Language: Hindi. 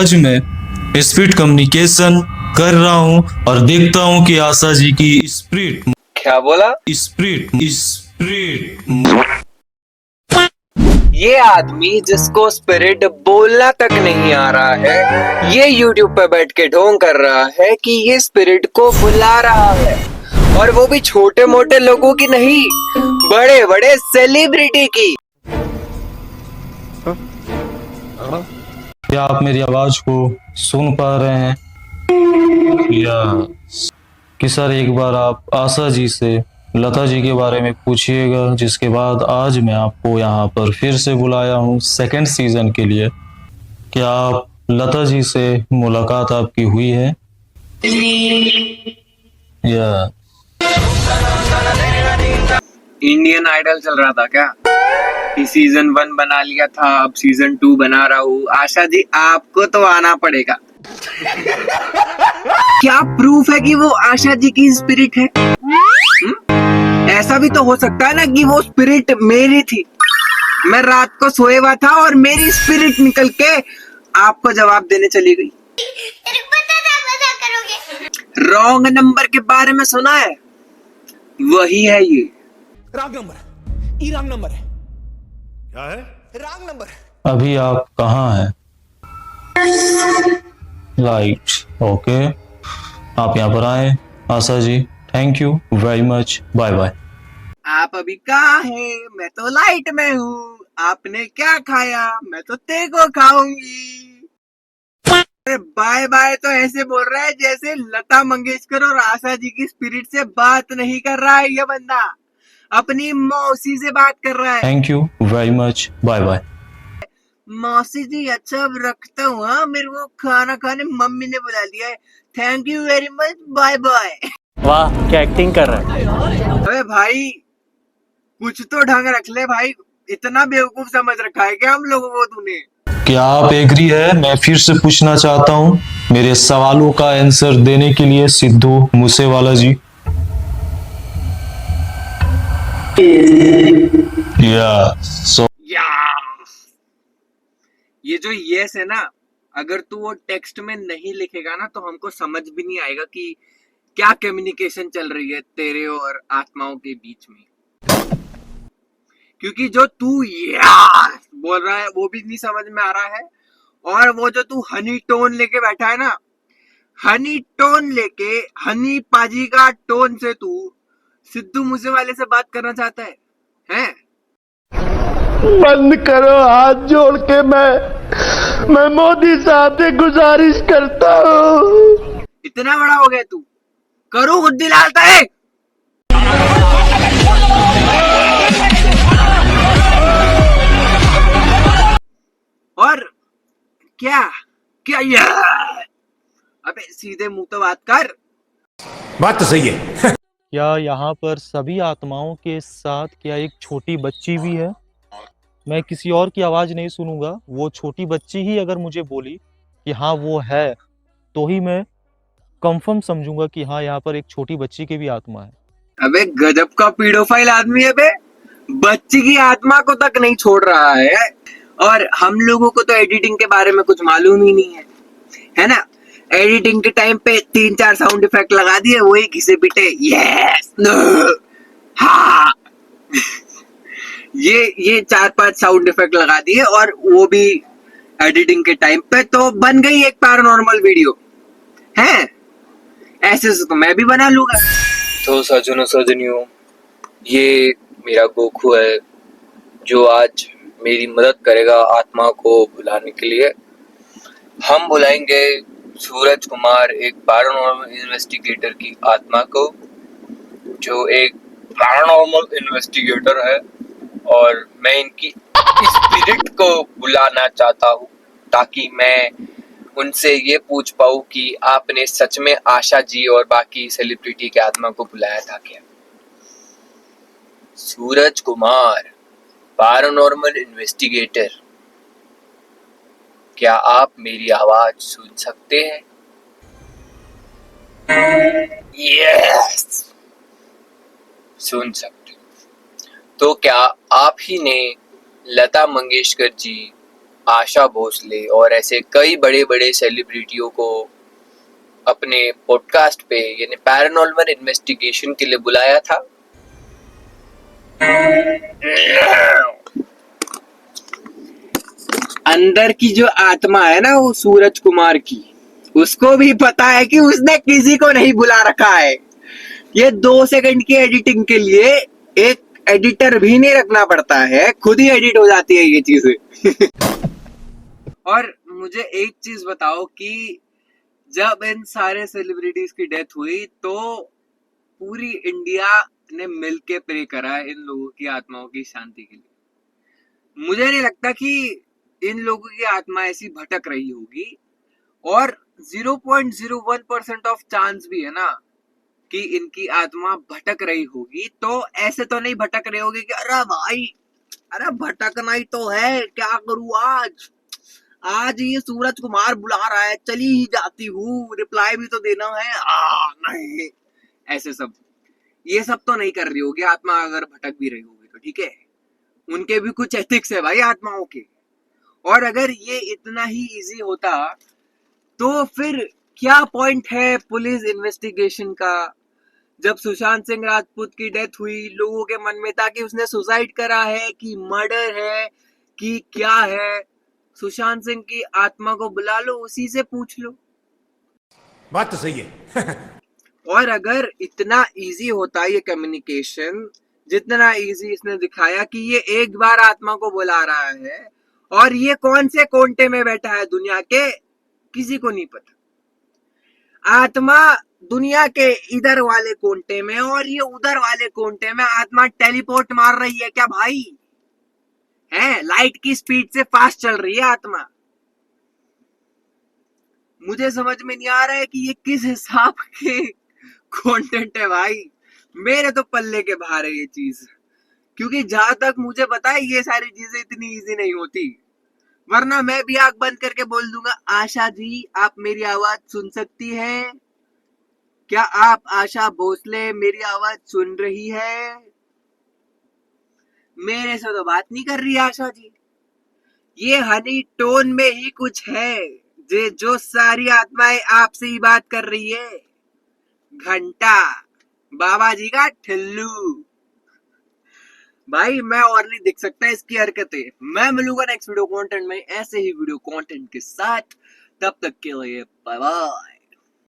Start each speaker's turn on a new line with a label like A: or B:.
A: आज मैं स्पीड कम्युनिकेशन कर रहा हूँ और देखता हूँ कि आशा जी की स्प्रिट
B: क्या बोला?
A: स्प्रिट स्प्रिट
B: ये आदमी जिसको स्पिरिट बोलना तक नहीं आ रहा है, ये यूट्यूब पे बैठ के ढोंग कर रहा है कि ये स्पिरिट को बुला रहा है, और वो भी छोटे मोटे लोगों की नहीं, बड़े बड़े सेलिब्रिटी की।
A: क्या आप मेरी आवाज को सुन पा रहे हैं? या कि सर एक बार आप आशा जी से लता जी के बारे में पूछिएगा, जिसके बाद आज मैं आपको यहाँ पर फिर से बुलाया हूँ सेकंड सीजन के लिए। क्या आप लता जी से मुलाकात आपकी हुई है? या
B: इंडियन आइडल चल रहा था क्या? सीजन 1 बना लिया था, अब सीजन 2 बना रहा हूँ। आशा जी आपको तो आना पड़ेगा। क्या प्रूफ है कि वो आशा जी की स्पिरिट है? ऐसा भी तो हो सकता है ना कि वो स्पिरिट मेरी थी, मैं रात को सोए हुआ था और मेरी स्पिरिट निकल के आपको जवाब देने चली गई। रॉन्ग नंबर के बारे में सुना है? वही है ये
C: रॉन्ग नंबर। ई रॉन्ग नंबर है। क्या है? Wrong number.
A: अभी आप कहाँ हैं? राइट, ओके, आप यहाँ पर आए Asha ji. Thank you very much, bye bye.
B: आप अभी कहाँ हैं? मैं तो लाइट में हूँ। आपने क्या खाया? मैं तो तेको खाऊंगी। अरे बाय बाय तो ऐसे बोल रहा है जैसे लता मंगेशकर और आशा जी की स्पिरिट से बात नहीं कर रहा है ये बंदा, अपनी मौसी से बात कर रहा है।
A: Thank you very much, bye bye.
B: मौसी जी अच्छा अब रखता हूँ, हाँ, मेरे को खाना खाने मम्मी ने बुला लिया है। Thank you very much, bye bye.
D: वाह क्या एक्टिंग कर रहा है।
B: अबे भाई कुछ तो ढंग रख ले भाई, इतना बेवकूफ समझ रखा है क्या हम लोगों को तूने?
A: क्या आप एग्री है? मैं फिर से पूछना चाहता हूँ मेरे सवालों का आंसर देने के लिए सिद्धू मूसेवाला जी। सो
B: ये जो यस है ना, अगर तू वो टेक्स्ट में नहीं लिखेगा ना तो हमको समझ भी नहीं आएगा कि क्या कम्युनिकेशन चल रही है तेरे और आत्माओं के बीच में, क्योंकि जो तू यस बोल रहा है वो भी नहीं समझ में आ रहा है, और वो जो तू हनी टोन लेके बैठा है ना, हनी टोन लेके हनी पाजी का टोन से तू सिद्धू मूसेवाले से बात करना चाहता है, हैं?
E: बंद करो हाथ जोड़ के, मैं मोदी साहब से गुजारिश करता हूँ।
B: इतना बड़ा हो गया तू, करो खुद दिलाता है। और क्या क्या ये? अबे सीधे मुंह तो बात कर।
C: बात तो सही है।
D: क्या यहाँ पर सभी आत्माओं के साथ क्या एक छोटी बच्ची भी है? मैं किसी और की आवाज नहीं सुनूंगा, वो छोटी बच्ची ही अगर मुझे बोली कि हाँ वो है, तो ही मैं कंफर्म समझूंगा कि हाँ यहाँ पर एक छोटी बच्ची की भी आत्मा है।
B: अबे गजब का पीडोफाइल आदमी है बे, बच्ची की आत्मा को तक नहीं छोड़ रहा है। और हम लोगों को तो एडिटिंग के बारे में कुछ मालूम ही नहीं है ना? एडिटिंग के टाइम पे 3-4 साउंड इफेक्ट लगा दिए, वही घिसे पिटे यस नो हाँ ये 4-5 साउंड इफेक्ट लगा दिए, और वो भी एडिटिंग के टाइम पे, तो बन गई एक पैरानॉर्मल वीडियो है। ऐसे से तो मैं भी बना लूंगा। तो सजनों सजनियों, ये मेरा गोखू है जो आज मेरी मदद करेगा आत्मा को बुलाने के लिए। हम बुलाएंगे सूरज कुमार, एक पैरानॉर्मल इन्वेस्टिगेटर की आत्मा को, जो एक पैरानॉर्मल इन्वेस्टिगेटर है, और मैं इनकी स्पिरिट को बुलाना चाहता हूँ ताकि मैं उनसे ये पूछ पाऊँ कि आपने सच में आशा जी और बाकी सेलिब्रिटी के आत्मा को बुलाया था क्या? सूरज कुमार, पैरानॉर्मल इन्वेस्टिगेटर, क्या आप मेरी आवाज सुन सकते हैं? यस, सुन सकते। तो क्या आप ही ने लता मंगेशकर जी आशा भोसले और ऐसे कई बड़े बड़े सेलिब्रिटियों को अपने पॉडकास्ट पे यानी पैरानॉर्मल इन्वेस्टिगेशन के लिए बुलाया था। अंदर की जो आत्मा है ना वो सूरज कुमार की, उसको भी पता है कि उसने किसी को नहीं बुला रखा है। ये 2 सेकंड की एडिटिंग के लिए एक एडिटर भी नहीं रखना पड़ता है, खुद ही एडिट हो जाती है ये चीजें। और मुझे एक चीज बताओ कि जब इन सारे सेलिब्रिटीज की डेथ हुई तो पूरी इंडिया ने मिलके प्रे करा इन लोगों की आत्माओं की शांति के लिए। मुझे नहीं लगता कि इन लोगों की आत्मा ऐसी भटक रही होगी, और 0.01% ऑफ चांस भी है ना कि इनकी आत्मा भटक रही होगी। तो ऐसे तो नहीं भटक रही होगी कि अरे भाई, अरे भटकना ही तो है, क्या करूं आज ये सूरज कुमार बुला रहा है, चली ही जाती हूँ, रिप्लाई भी तो देना है। नहीं, ऐसे सब ये सब तो नहीं कर रही होगी आत्मा। अगर भटक भी रही होगी तो ठीक है, उनके भी कुछ एथिक्स है भाई आत्माओं के। और अगर ये इतना ही इजी होता तो फिर क्या पॉइंट है पुलिस इन्वेस्टिगेशन का। जब सुशांत सिंह राजपूत की डेथ हुई, लोगों के मन में था कि उसने सुसाइड करा है कि मर्डर है कि क्या है। सुशांत सिंह की आत्मा को बुला लो, उसी से पूछ लो।
C: बात तो सही है।
B: और अगर इतना इजी होता ये कम्युनिकेशन, जितना इजी इसने दिखाया कि ये एक बार आत्मा को बुला रहा है, और ये कौन से कोंटे में बैठा है दुनिया के, किसी को नहीं पता। आत्मा दुनिया के इधर वाले कोंटे में और ये उधर वाले कोंटे में आत्मा टेलीपोर्ट मार रही है क्या भाई? है, लाइट की स्पीड से फास्ट चल रही है आत्मा। मुझे समझ में नहीं आ रहा है कि ये किस हिसाब के कंटेंट है भाई। मेरे तो पल्ले के बाहर है ये चीज, क्योंकि जहां तक मुझे पता है ये सारी चीजें इतनी इजी नहीं होती, वरना मैं भी आंख बंद करके बोल दूंगा, आशा जी आप मेरी आवाज सुन सकती हैं क्या? आप आशा भोसले मेरी आवाज सुन रही है? मेरे से तो बात नहीं कर रही आशा जी। ये हनी टोन में ही कुछ है जो सारी आत्माएं आपसे ही बात कर रही है। घंटा बाबा जी का ठिल्लू भाई, मैं और नहीं दिख सकता इसकी हरकतें। मैं मिलूंगा नेक्स्ट वीडियो कंटेंट में ऐसे ही वीडियो कंटेंट के साथ। तब तक के लिए बाय बाय।